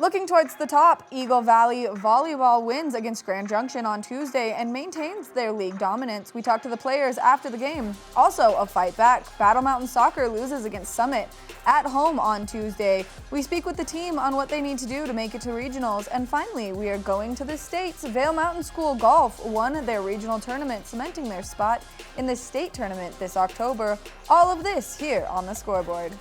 Looking towards the top, Eagle Valley Volleyball wins against Grand Junction on Tuesday and maintains their league dominance. We talked to the players after the game. Also, a fight back. Battle Mountain Soccer loses against Summit at home on Tuesday. We speak with the team on what they need to do to make it to regionals. And finally, we are going to the States. Vail Mountain School Golf won their regional tournament, cementing their spot in the state tournament this October. All of this here on the Scoreboard.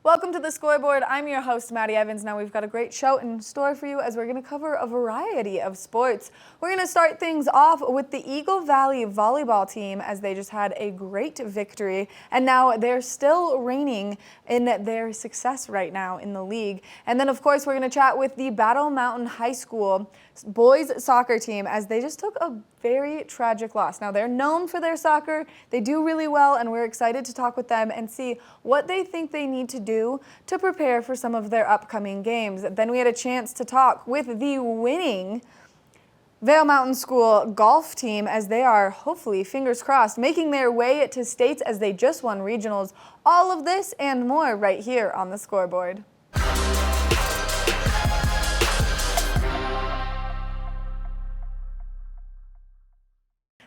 Welcome to the Scoreboard. I'm your host, Maddie Evans. Now we've got a great show in store for you as we're going to cover a variety of sports. We're going to start things off with the Eagle Valley Volleyball team as they just had a great victory and now they're still reigning in their success right now in the league. And then of course we're going to chat with the Battle Mountain High School boys soccer team as they just took a very tragic loss. Now they're known for their soccer, they do really well, and we're excited to talk with them and see what they think they need to do to prepare for some of their upcoming games. Then we had a chance to talk with the winning Vail Mountain School golf team as they are, hopefully, fingers crossed, making their way to states as they just won regionals. All of this and more right here on the Scoreboard.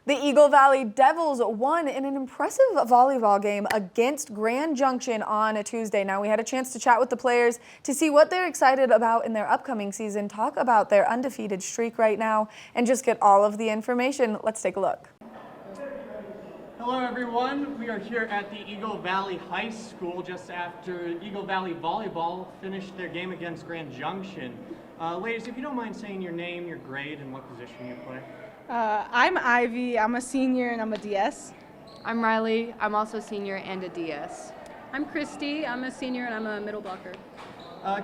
The Eagle Valley Devils won in an impressive volleyball game against Grand Junction on a Tuesday. Now, we had a chance to chat with the players to see what they're excited about in their upcoming season, talk about their undefeated streak right now, and just get all of the information. Let's take a look. Hello everyone, we are here at the Eagle Valley High School just after Eagle Valley Volleyball finished their game against Grand Junction. Ladies, if you don't mind saying your name, your grade, and what position you play. I'm Ivy, I'm a senior and I'm a DS. I'm Riley, I'm also a senior and a DS. I'm Christy, I'm a senior and I'm a middle blocker.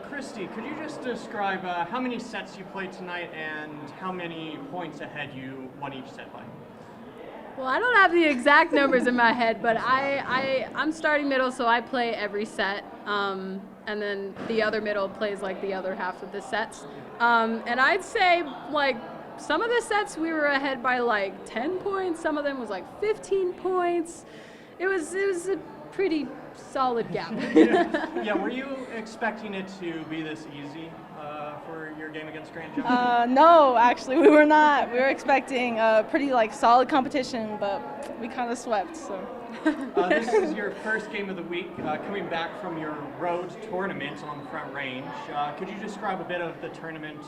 Christy, could you just describe how many sets you played tonight and how many points ahead you won each set by? Well, I don't have the exact numbers in my head, but I'm starting middle, so I play every set, and then the other middle plays like the other half of the sets. And I'd say like some of the sets we were ahead by like 10 points, some of them was like 15 points. It was a pretty solid gap. Yeah, were you expecting it to be this easy for your game against Grand Junction? No, actually we were not. We were expecting a pretty like solid competition, but we kind of swept. So. This is your first game of the week, coming back from your road tournament on the Front Range. Could you describe a bit of the tournament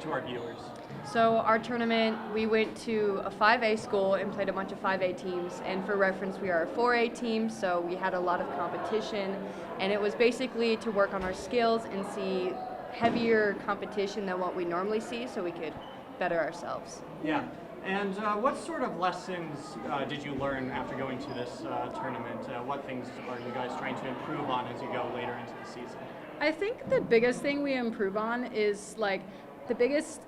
to our viewers? So our tournament, we went to a 5A school and played a bunch of 5A teams, and for reference we are a 4A team, so we had a lot of competition, and it was basically to work on our skills and see heavier competition than what we normally see so we could better ourselves. Yeah. And what sort of lessons did you learn after going to this tournament? What things are you guys trying to improve on as you go later into the season? I think the biggest thing we improve on is like the biggest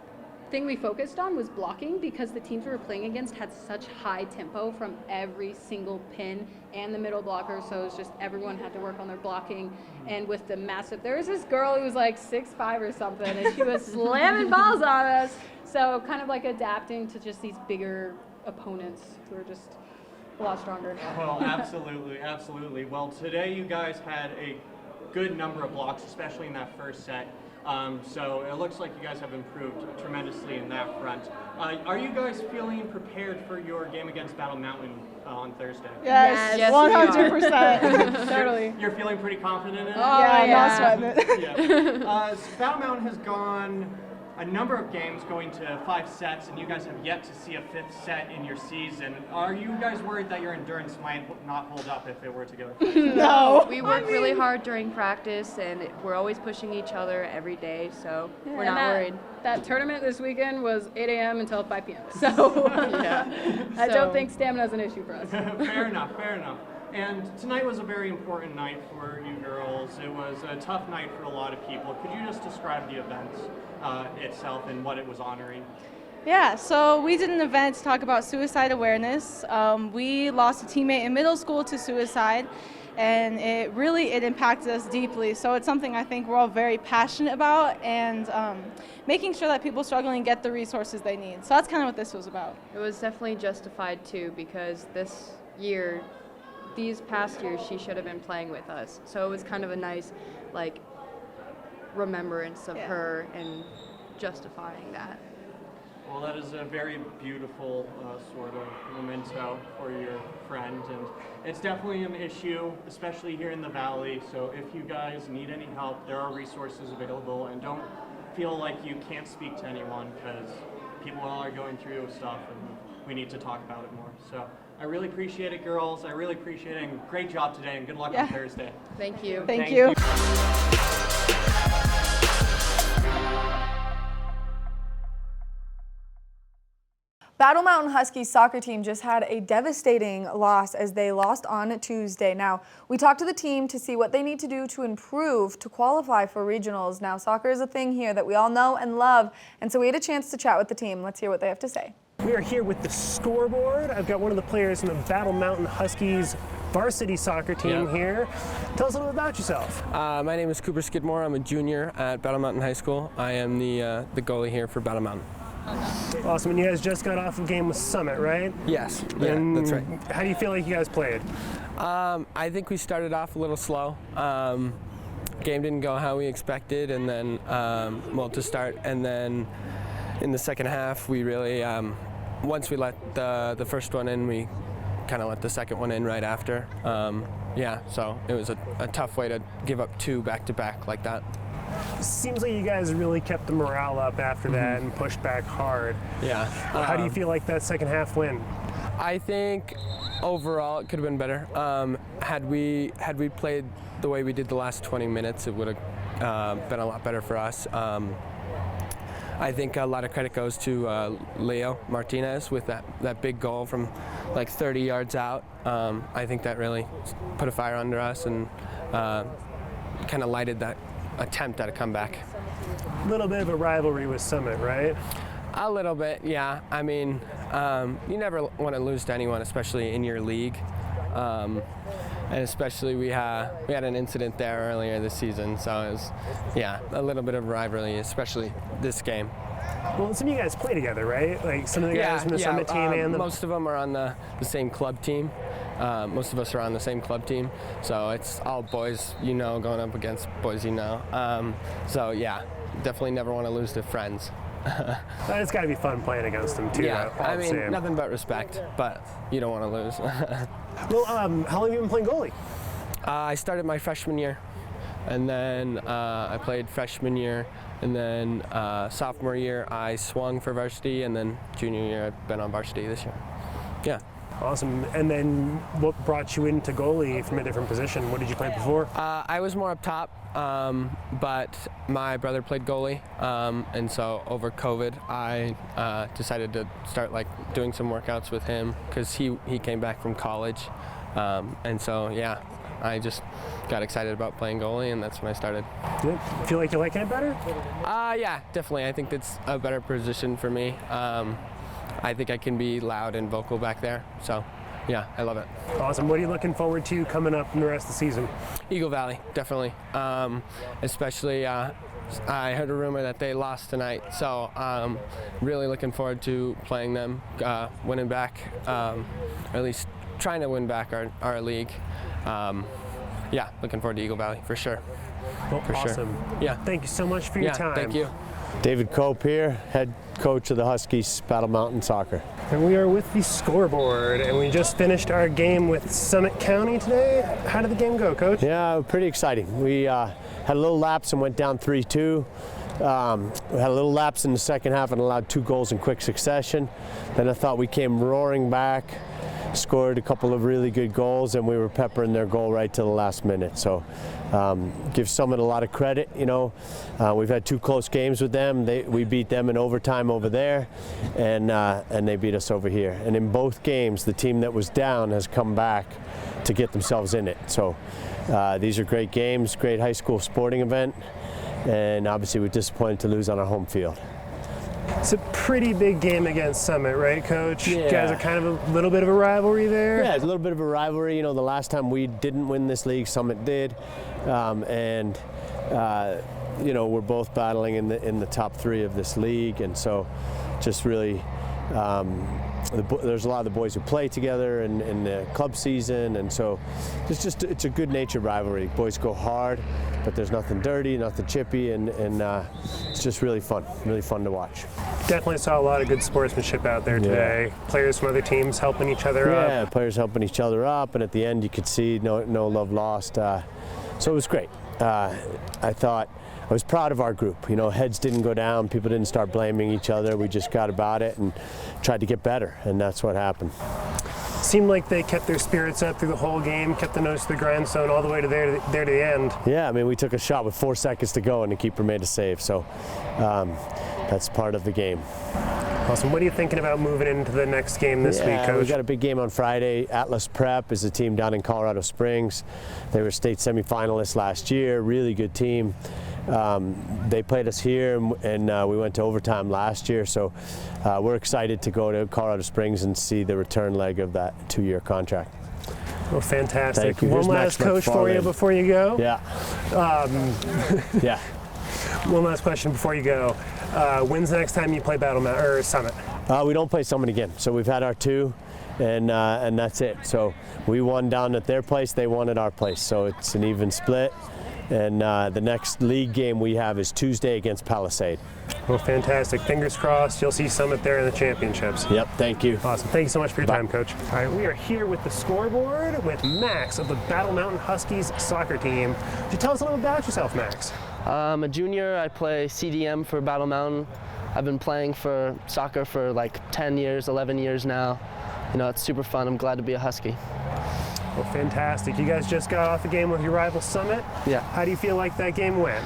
thing we focused on was blocking because the teams we were playing against had such high tempo from every single pin and the middle blocker, so it was just everyone had to work on their blocking. And with the massive, there was this girl who was like 6'5" or something, and she was slamming balls on us, so kind of like adapting to just these bigger opponents who are just a lot stronger. Well, absolutely, absolutely. Well, today you guys had a good number of blocks, especially in that first set. So it looks like you guys have improved tremendously in that front. Are you guys feeling prepared for your game against Battle Mountain on Thursday? Yes, 100%. Totally. You're feeling pretty confident in it? Oh, yeah, not sweating it. Yeah. Battle Mountain has gone a number of games going to 5 sets, and you guys have yet to see a 5th set in your season. Are you guys worried that your endurance might not hold up if it were to go? No. We work really hard during practice, and we're always pushing each other every day, so we're not worried. That tournament this weekend was 8 a.m. until 5 p.m. So I don't think stamina is an issue for us. Fair enough, fair enough. And tonight was a very important night for you girls. It was a tough night for a lot of people. Could you just describe the event itself and what it was honoring? Yeah, so we did an event to talk about suicide awareness. We lost a teammate in middle school to suicide, and it impacted us deeply. So it's something I think we're all very passionate about, and making sure that people struggling get the resources they need. So that's kind of what this was about. It was definitely justified too, because these past years, she should have been playing with us. So it was kind of a nice, remembrance of her and justifying that. Well, that is a very beautiful sort of memento for your friend, and it's definitely an issue, especially here in the Valley. So if you guys need any help, there are resources available, and don't feel like you can't speak to anyone, because people are going through stuff, and we need to talk about it more. So I really appreciate it, girls. I really appreciate it, and great job today, and good luck on Thursday. Thank you. Thank you. Battle Mountain Huskies soccer team just had a devastating loss as they lost on Tuesday. Now, we talked to the team to see what they need to do to improve to qualify for regionals. Now, soccer is a thing here that we all know and love, and so we had a chance to chat with the team. Let's hear what they have to say. We are here with the Scoreboard. I've got one of the players from the Battle Mountain Huskies varsity soccer team here. Tell us a little bit about yourself. My name is Cooper Skidmore. I'm a junior at Battle Mountain High School. I am the goalie here for Battle Mountain. Awesome, and you guys just got off a game with Summit, right? Yes, yeah, and that's right. How do you feel like you guys played? I think we started off a little slow. Game didn't go how we expected, and then, to start, and then in the second half, we really, once we let the first one in, we kind of let the second one in right after. So it was a tough way to give up two back-to-back like that. Seems like you guys really kept the morale up after that and pushed back hard. Yeah. How do you feel like that second half went? I think overall it could have been better. Had we played the way we did the last 20 minutes, it would have been a lot better for us. I think a lot of credit goes to Leo Martinez with that big goal from like 30 yards out. I think that really put a fire under us and kind of lighted that attempt at a comeback. A little bit of a rivalry with Summit, right? A little bit, yeah. I mean, you never want to lose to anyone, especially in your league. And especially we had an incident there earlier this season, so it was, a little bit of rivalry, especially this game. Well, some of you guys play together, right? Like some of the guys from the Summit team and most of them are on the same club team. Most of us are on the same club team, so it's all boys, going up against boys, definitely never want to lose to friends. It's got to be fun playing against them too. Yeah, I mean, nothing but respect, but you don't want to lose. Well, how long have you been playing goalie? I started my freshman year, and then I played freshman year, and then sophomore year I swung for varsity, and then junior year I've been on varsity this year. Yeah. Awesome. And then what brought you into goalie from a different position? What did you play before? I was more up top, but my brother played goalie, and so over COVID I decided to start doing some workouts with him because he came back from college, and so I just got excited about playing goalie, and that's when I started. Yeah. Feel like you're liking it better? Yeah, definitely. I think it's a better position for me. I think I can be loud and vocal back there, so yeah, I love it. Awesome. What are you looking forward to coming up in the rest of the season? Eagle Valley, definitely. Especially, I heard a rumor that they lost tonight, so really looking forward to playing them, winning back, or at least trying to win back our league. Looking forward to Eagle Valley for sure. Well, for awesome. Sure. Yeah. Thank you so much for your time. Thank you. David Cope here, head coach of the Huskies Battle Mountain Soccer. And we are with the Scoreboard, and we just finished our game with Summit County today. How did the game go, Coach? Yeah, pretty exciting. We had a little lapse and went down 3-2. We had a little lapse in the second half and allowed 2 goals in quick succession. Then I thought we came roaring back, scored a couple of really good goals, and we were peppering their goal right to the last minute. So give Summit a lot of credit. We've had 2 close games with them. We beat them in overtime over there, and they beat us over here. And in both games, the team that was down has come back to get themselves in it. So these are great games, great high school sporting event, and obviously we're disappointed to lose on our home field. It's a pretty big game against Summit, right, Coach? Yeah. You guys are kind of a little bit of a rivalry there. Yeah, it's a little bit of a rivalry. You know, the last time we didn't win this league, Summit did, you know, we're both battling in the top 3 of this league, and so just really. There's a lot of the boys who play together in the club season, and so it's a good-natured rivalry. Boys go hard, but there's nothing dirty, nothing chippy, and it's just really fun to watch. Definitely saw a lot of good sportsmanship out there today. Yeah. Players from other teams helping each other up. Yeah, players helping each other up, and at the end you could see no love lost. So it was great. I was proud of our group. You know, heads didn't go down, people didn't start blaming each other. We just got about it and tried to get better, and that's what happened. Seemed like they kept their spirits up through the whole game, kept the nose to the grindstone all the way to there to the end. Yeah, I mean, we took a shot with 4 seconds to go and the keeper made a save, so that's part of the game. Awesome. What are you thinking about moving into the next game this week, Coach? We've got a big game on Friday. Atlas Prep is a team down in Colorado Springs. They were state semifinalists last year, really good team. They played us here, and we went to overtime last year, so we're excited to go to Colorado Springs and see the return leg of that 2-year contract. Well, fantastic. Thank you. One last, Coach, for you before you go. Yeah. Yeah. One last question before you go. When's the next time you play Summit? We don't play Summit again, so we've had our 2, and that's it. So we won down at their place, they won at our place, so it's an even split. And the next league game we have is Tuesday against Palisade. Well, fantastic. Fingers crossed you'll see Summit there in the championships. Yep, thank you. Awesome. Thank you so much for your time, Coach. All right, we are here with the Scoreboard with Max of the Battle Mountain Huskies soccer team. Could you tell us a little about yourself, Max? I'm a junior. I play CDM for Battle Mountain. I've been playing for soccer for like 10 years, 11 years now. You know, it's super fun. I'm glad to be a Husky. Well, fantastic. You guys just got off a game with your rival Summit. Yeah. How do you feel like that game went?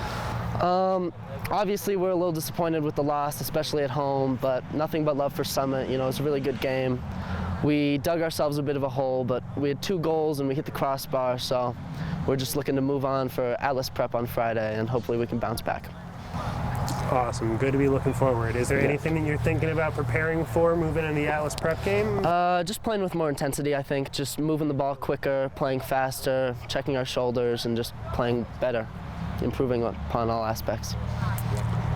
Obviously, we're a little disappointed with the loss, especially at home, but nothing but love for Summit. You know, it's a really good game. We dug ourselves a bit of a hole, but we had 2 goals and we hit the crossbar, so we're just looking to move on for Atlas Prep on Friday, and hopefully we can bounce back. Awesome. Good to be looking forward. Is there anything that you're thinking about preparing for moving into the Atlas Prep game? Just playing with more intensity, I think. Just moving the ball quicker, playing faster, checking our shoulders, and just playing better, improving upon all aspects.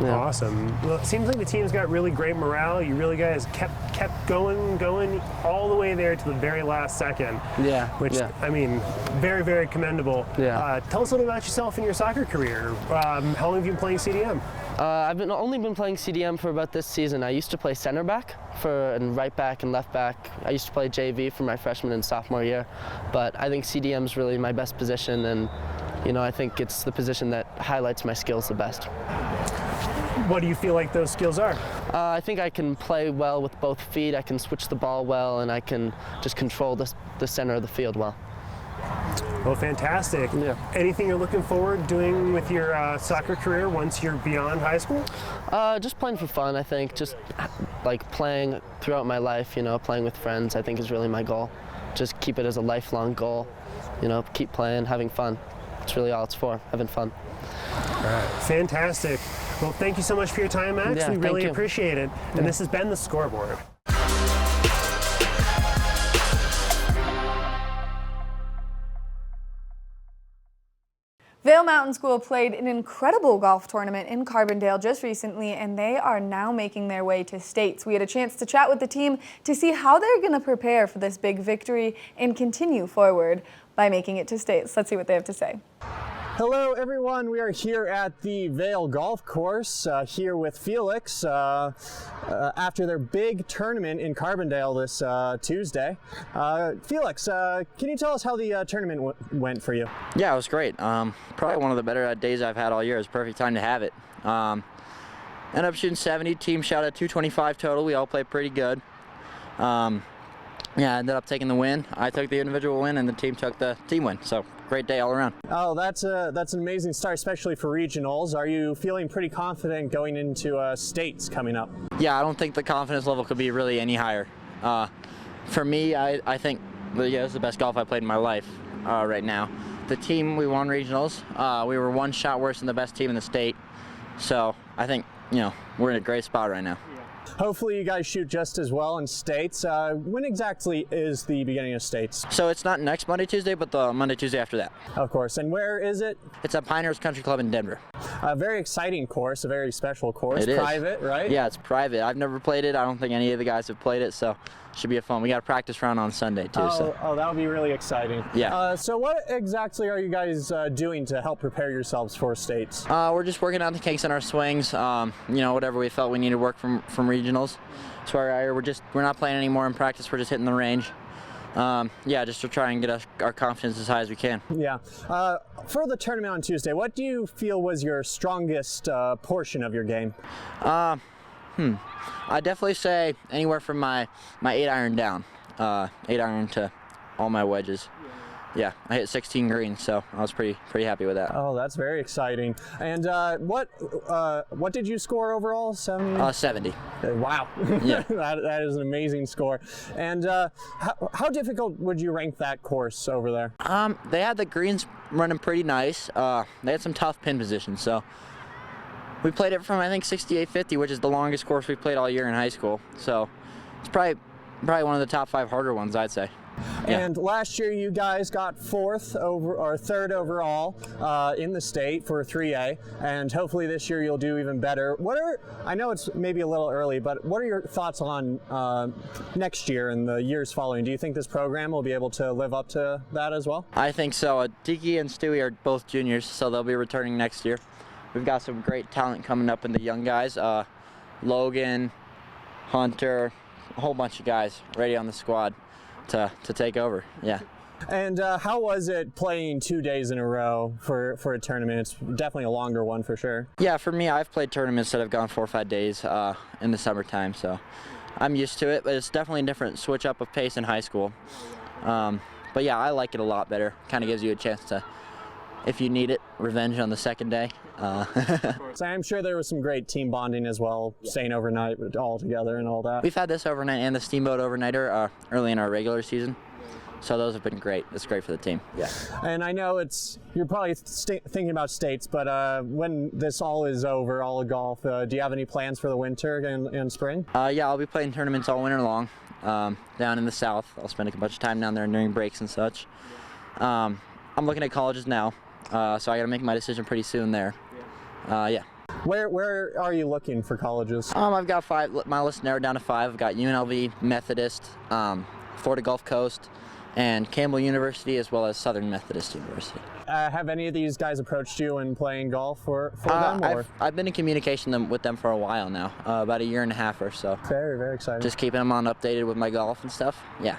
Yeah. Awesome. Well, it seems like the team's got really great morale. You really guys kept going all the way there to the very last second. Yeah. Which, I mean, very, very commendable. Yeah. Tell us a little about yourself and your soccer career. How long have you been playing CDM? I've only been playing CDM for about this season. I used to play center back and right back and left back. I used to play JV for my freshman and sophomore year, but I think CDM is really my best position, and you know, I think it's the position that highlights my skills the best. What do you feel like those skills are? I think I can play well with both feet, I can switch the ball well, and I can just control the center of the field well. Well, fantastic. Yeah. Anything you're looking forward doing with your soccer career once you're beyond high school? Just playing for fun, I think. Just like playing throughout my life, you know, playing with friends, I think is really my goal. Just keep it as a lifelong goal, you know, keep playing, having fun. That's really all it's for, having fun. All right, fantastic. Well, thank you so much for your time, Max. Yeah, we really appreciate it. And this has been the Scoreboard. Vail Mountain School played an incredible golf tournament in Carbondale just recently, and they are now making their way to states. We had a chance to chat with the team to see how they're going to prepare for this big victory and continue forward by making it to states. Let's see what they have to say. Hello everyone, we are here at the Vail Golf Course here with Felix after their big tournament in Carbondale this Tuesday. Felix, can you tell us how the tournament went for you? Yeah, it was great. Probably one of the better days I've had all year. It was a perfect time to have it. Ended up shooting 70, team shot at 225 total. We all played pretty good. Yeah, I ended up taking the win. I took the individual win and the team took the team win. So great day all around. Oh, that's an amazing start, especially for regionals. Are you feeling pretty confident going into states coming up? Yeah, I don't think the confidence level could be really any higher. For me, I think yeah, this is the best golf I played in my life right now. The team, we won regionals. We were one shot worse than the best team in the state. So I think, you know, we're in a great spot right now. Hopefully you guys shoot just as well in states. When exactly is the beginning of states? So it's not next Monday, Tuesday, but the Monday, Tuesday after that. Of course. And where is it? It's at Pioneers Country Club in Denver. A very exciting course, a very special course. It is. Private, right? Yeah, it's private. I've never played it. I don't think any of the guys have played it, so it should be a fun. We got a practice round on Sunday too. Oh, that would be really exciting. Yeah. So what exactly are you guys doing to help prepare yourselves for states? We're just working out the kinks in our swings. You know, whatever we felt we needed to work from regionals. So we're not playing anymore in practice. We're just hitting the range. Yeah, just to try and get our confidence as high as we can. Yeah. For the tournament on Tuesday, what do you feel was your strongest portion of your game? I'd definitely say anywhere from my 8-iron down, 8-iron to all my wedges. Yeah, I hit 16 greens, so I was pretty happy with that. Oh, that's very exciting. And what did you score overall? 70? 70. Wow. Yeah. that is an amazing score. And how difficult would you rank that course over there? They had the greens running pretty nice. They had some tough pin positions, so we played it from I think 68-50, which is the longest course we played all year in high school. So it's probably one of the top 5 harder ones, I'd say. Yeah. And last year you guys got 3rd overall in the state for 3A, and hopefully this year you'll do even better. I know it's maybe a little early, but what are your thoughts on next year and the years following? Do you think this program will be able to live up to that as well? I think so. Tiki and Stewie are both juniors, so they'll be returning next year. We've got some great talent coming up in the young guys. Logan, Hunter, a whole bunch of guys ready on the squad to take over. Yeah. And how was it playing 2 days in a row for a tournament? It's definitely a longer one for sure. Yeah, for me, I've played tournaments that have gone 4 or 5 days in the summertime, so I'm used to it, but it's definitely a different switch up of pace in high school. But yeah, I like it a lot better. Kind of gives you a chance to, if you need it, revenge on the second day. So I'm sure there was some great team bonding as well, staying overnight all together and all that. We've had this overnight and the Steamboat overnighter early in our regular season, so those have been great. It's great for the team. Yeah. And I know you're probably thinking about states, but when this all is over, all of golf, do you have any plans for the winter and spring? Yeah, I'll be playing tournaments all winter long down in the south. I'll spend a bunch of time down there during breaks and such. I'm looking at colleges now, so I got to make my decision pretty soon there. Yeah. Where are you looking for colleges? I've got 5. My list narrowed down to 5. I've got UNLV, Methodist, Florida Gulf Coast, and Campbell University, as well as Southern Methodist University. Have any of these guys approached you in playing golf for them? Or? I've been in communication with them for a while now, about 1.5 years or so. Very, very exciting. Just keeping them updated with my golf and stuff. Yeah.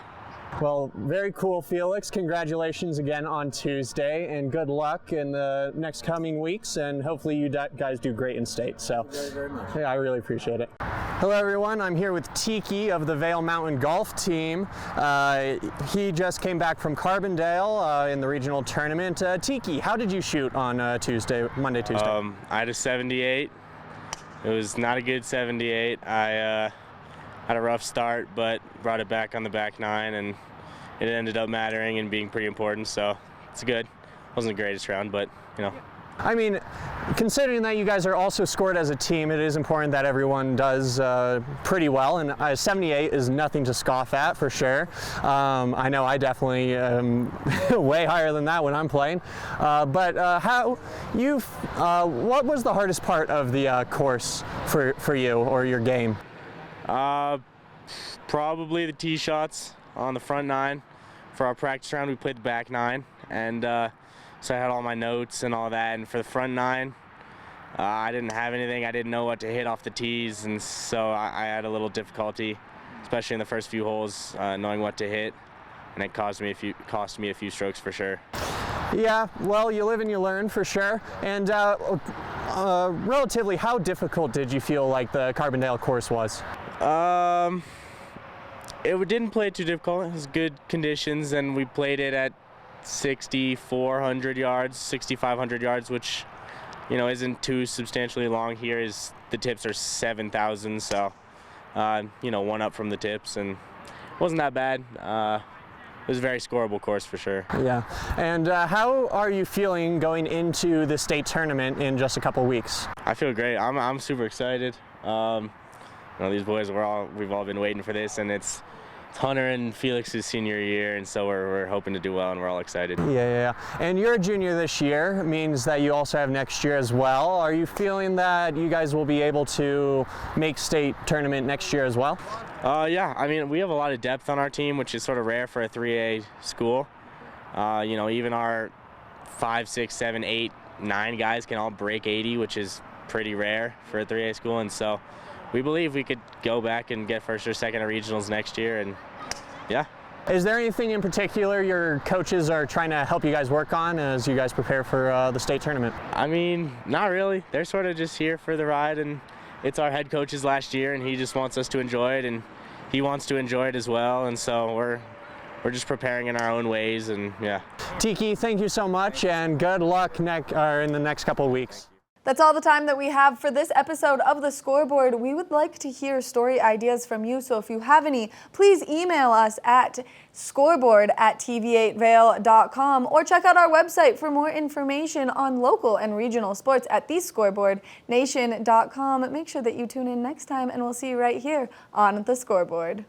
Well, very cool, Felix. Congratulations again on Tuesday, and good luck in the next coming weeks, and hopefully you guys do great in state. So, very much. Yeah, I really appreciate it. Hello, everyone. I'm here with Tiki of the Vail Mountain Golf Team. He just came back from Carbondale in the regional tournament. Tiki, how did you shoot on Monday, Tuesday? I had a 78. It was not a good 78. I had a rough start, but brought it back on the back 9, and it ended up mattering and being pretty important, so it's good. Wasn't the greatest round, but, you know. I mean, considering that you guys are also scored as a team, it is important that everyone does pretty well, and 78 is nothing to scoff at, for sure. I know I definitely am way higher than that when I'm playing. But what was the hardest part of the course for you or your game? Probably the tee shots on the front 9. For our practice round, we played the back 9, and so I had all my notes and all that. And for the front 9, I didn't have anything. I didn't know what to hit off the tees, and so I had a little difficulty, especially in the first few holes, knowing what to hit, and it cost me a few strokes for sure. Yeah, well, you live and you learn, for sure. And relatively, how difficult did you feel like the Carbondale course was? It didn't play too difficult. It was good conditions, and we played it at 6,400 yards, 6,500 yards, which, you know, isn't too substantially long. Here is the tips are 7,000, so you know, one up from the tips, and it wasn't that bad. was a very scoreable course for sure. Yeah. And how are you feeling going into the state tournament in just a couple weeks? I feel great. I'm super excited. These boys, we've all been waiting for this, and it's Hunter and Felix's senior year, and so we're hoping to do well, and we're all excited. Yeah. And you're a junior this year, means that you also have next year as well. Are you feeling that you guys will be able to make state tournament next year as well? Yeah, I mean, we have a lot of depth on our team, which is sort of rare for a 3A school. Even our 5, 6, 7, 8, 9 guys can all break 80, which is pretty rare for a 3A school, and so we believe we could go back and get first or second at regionals next year, and yeah. Is there anything in particular your coaches are trying to help you guys work on as you guys prepare for the state tournament? I mean, not really. They're sort of just here for the ride, and it's our head coach's last year, and he just wants us to enjoy it, and he wants to enjoy it as well, and so we're just preparing in our own ways, and yeah. Tiki, thank you so much, and good luck in the next couple of weeks. That's all the time that we have for this episode of The Scoreboard. We would like to hear story ideas from you, so if you have any, please email us at scoreboard@tv8vail.com or check out our website for more information on local and regional sports at thescoreboardnation.com. Make sure that you tune in next time, and we'll see you right here on The Scoreboard.